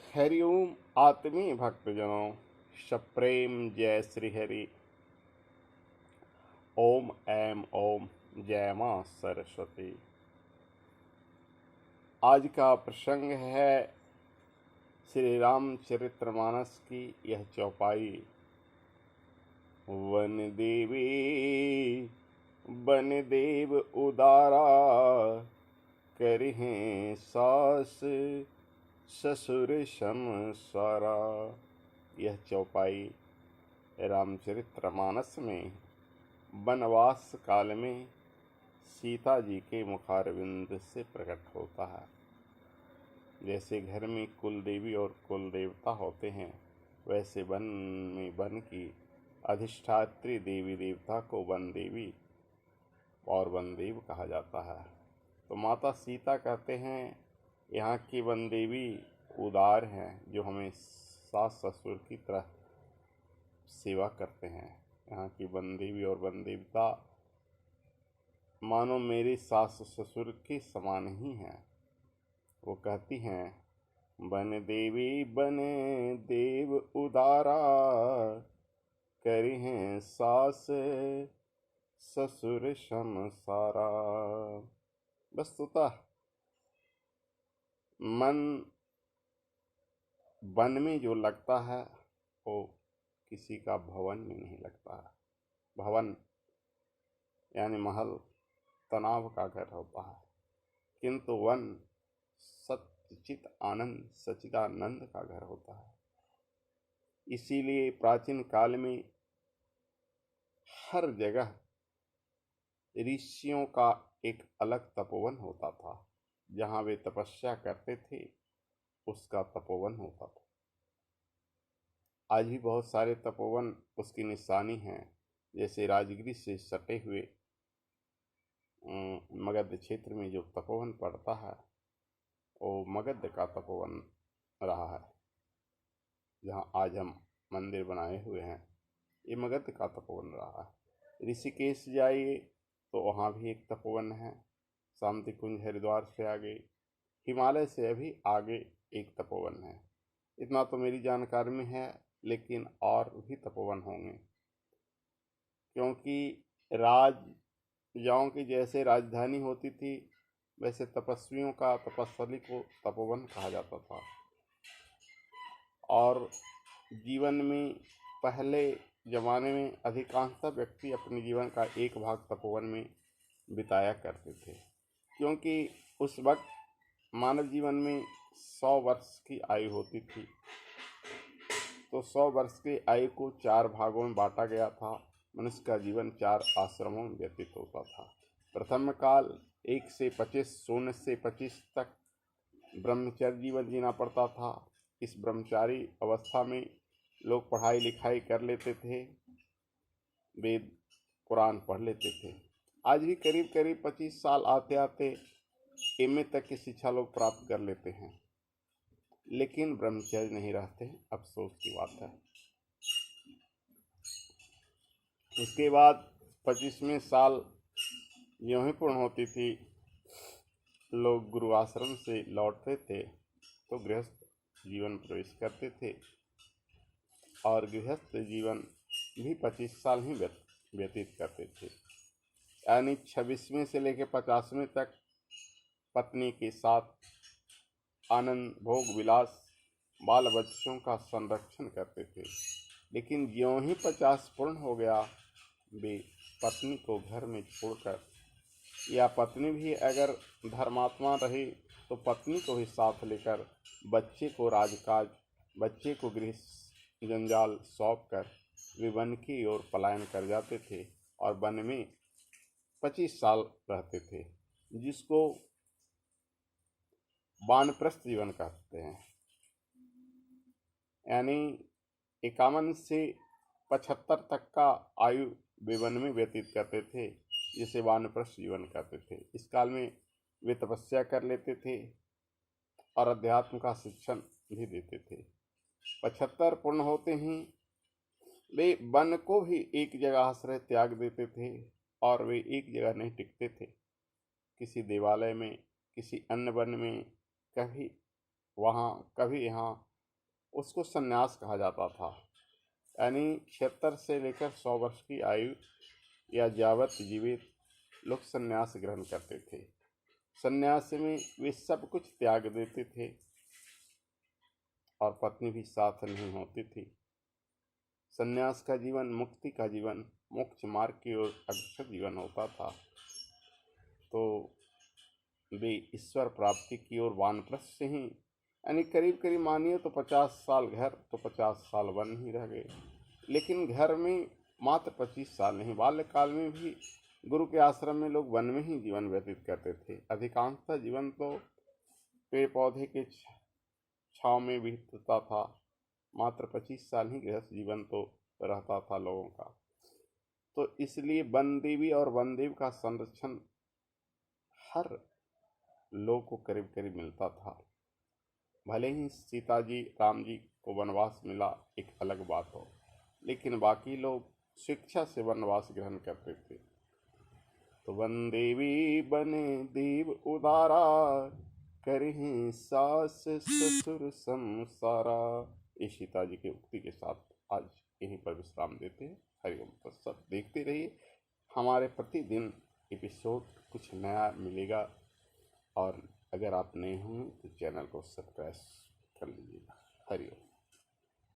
हरिओम आत्मीय भक्तजनों, सप्रेम जय श्री हरि। ओम ऐम ओम जय मां सरस्वती। आज का प्रसंग है श्री रामचरितमानस की यह चौपाई। वन देवी बन देव उदारा, करिहें सास ससुर सम सारा। यह चौपाई रामचरितमानस में वनवास काल में सीता जी के मुखारविंद से प्रकट होता है। जैसे घर में कुल देवी और कुल देवता होते हैं, वैसे वन में वन की अधिष्ठात्री देवी देवता को वन देवी और वन देव कहा जाता है। तो माता सीता कहते हैं, यहाँ की वन देवी उदार हैं, जो हमें सास ससुर की तरह सेवा करते हैं। यहाँ की वन देवी और वन देवता मानो मेरे सास ससुर के समान ही हैं। वो कहती हैं, बन देवी बन देव उदारा, करिहें सास ससुर सम सारा। वस्तुतः मन वन में जो लगता है वो किसी का भवन में नहीं लगता है। भवन यानी महल तनाव का घर होता है, किंतु वन सच्चित आनंद सच्चिदानंद का घर होता है। इसीलिए प्राचीन काल में हर जगह ऋषियों का एक अलग तपोवन होता था। जहाँ वे तपस्या करते थे, उसका तपोवन होता था। आज भी बहुत सारे तपोवन उसकी निशानी हैं। जैसे राजगिरी से सटे हुए मगध क्षेत्र में जो तपोवन पड़ता है, वो मगध का तपोवन रहा है। जहाँ आज हम मंदिर बनाए हुए हैं, ये मगध का तपोवन रहा है। ऋषिकेश जाइए तो वहाँ भी एक तपोवन है। शांति कुंज हरिद्वार से आगे, हिमालय से अभी आगे एक तपोवन है। इतना तो मेरी जानकारी में है, लेकिन और भी तपोवन होंगे, क्योंकि राजाओं की जैसे राजधानी होती थी, वैसे तपस्वियों का तपस्थली को तपोवन कहा जाता था। और जीवन में पहले जमाने में अधिकांशतः व्यक्ति अपने जीवन का एक भाग तपोवन में बिताया करते थे, क्योंकि उस वक्त मानव जीवन में 100 वर्ष की आयु होती थी। तो 100 वर्ष की आयु को 4 भागों में बांटा गया था। मनुष्य का जीवन 4 आश्रमों में व्यतीत होता था। प्रथम काल 1 से 25 शून्य से 25 तक ब्रह्मचर्य जीवन जीना पड़ता था। इस ब्रह्मचारी अवस्था में लोग पढ़ाई लिखाई कर लेते थे, वेद कुरान पढ़ लेते थे। आज भी करीब करीब 25 साल आते आते एमए तक की शिक्षा लोग प्राप्त कर लेते हैं, लेकिन ब्रह्मचर्य नहीं रहते। अफसोस की बात है। उसके बाद 25वें साल यूं ही पूर्ण होती थी, लोग गुरु आश्रम से लौटते थे तो गृहस्थ जीवन प्रवेश करते थे, और गृहस्थ जीवन भी 25 साल ही व्यतीत करते थे। यानी 26वें से लेकर 50वें तक पत्नी के साथ आनंद भोग विलास बाल बच्चों का संरक्षण करते थे। लेकिन ज्यों ही 50 पूर्ण हो गया, वे पत्नी को घर में छोड़कर, या पत्नी भी अगर धर्मात्मा रही तो पत्नी को ही साथ लेकर बच्चे को राजकाज, बच्चे को गृह जंजाल सौंप कर वे वन की ओर पलायन कर जाते थे और वन में 25 साल रहते थे, जिसको वानप्रस्थ जीवन कहते हैं। यानी 51 से 75 तक का आयु वे वन में व्यतीत करते थे, जिसे वानप्रस्थ जीवन कहते थे। इस काल में वे तपस्या कर लेते थे और अध्यात्म का शिक्षण भी देते थे। 75 पूर्ण होते ही वे वन को भी एक जगह आश्रय त्याग देते थे, और वे एक जगह नहीं टिकते थे। किसी देवालय में, किसी अन्य वन में, कभी वहाँ कभी यहाँ उसको सन्यास कहा जाता था। यानी 76 से लेकर 100 वर्ष की आयु या यावत जीवित लोग सन्यास ग्रहण करते थे। सन्यास में वे सब कुछ त्याग देते थे और पत्नी भी साथ नहीं होती थी। सन्यास का जीवन मुक्ति का जीवन, मोक्ष मार्ग की ओर अग्रसर जीवन होता था। तो वे ईश्वर प्राप्ति की ओर वानप्रस्थ से ही, यानी करीब करीब मानिए तो 50 साल घर तो 50 साल वन ही रह गए। लेकिन घर में मात्र 25 साल नहीं, बाल्यकाल में भी गुरु के आश्रम में लोग वन में ही जीवन व्यतीत करते थे। अधिकांशतः जीवन तो पेड़ पौधे के छाँव में बीतता था। मात्र 25 साल ही गृहस्थ जीवन तो रहता था लोगों का। तो इसलिए वन देवी और वन देव का संरक्षण हर लोग को करीब करीब मिलता था। भले ही सीता जी राम जी को वनवास मिला, एक अलग बात हो, लेकिन बाकी लोग शिक्षा से वनवास ग्रहण करते थे। तो वन देवी बने देव उदारा, करें सास ससुर संसारा। ये सीता जी की उक्ति के साथ आज यहीं पर विश्राम देते हैं। हरिओम तत्सत। देखते रहिए, हमारे प्रतिदिन एपिसोड कुछ नया मिलेगा। और अगर आप नए हों तो चैनल को सब्सक्राइब कर लीजिएगा। हरिओम।